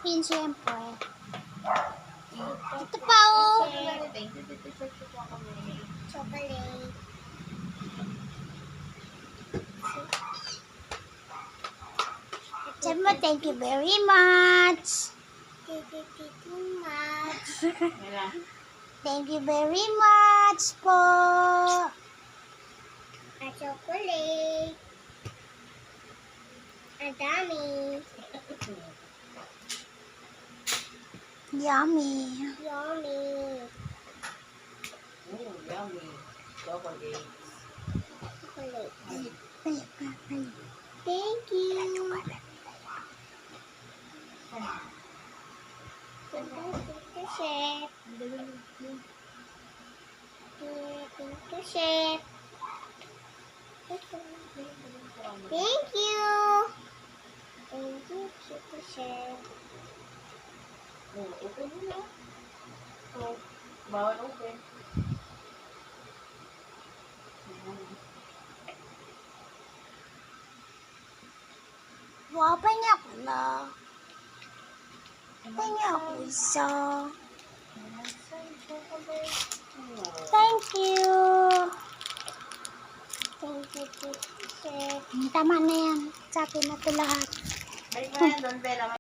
akin, siyempre. Ito pa, oh. Thank you, Tito Chocolate. Chocolate. Sabi mo, thank you very much. Thank you much. Thank you very much po. A chocolate. Ang dami. Yummy. Yummy. Ooh, yummy. Chocolate. Chocolate. Thank you. Chef. Chef. Thank you. Thank you, Chef. Oh, open mo na. Oh, bawal open. Wow, pahinga ko na. Pahinga ako isa. Thank you. Thank you, Chef. Tama na yan. Sabi na ito lahat. Balik mo yan doon, Bella.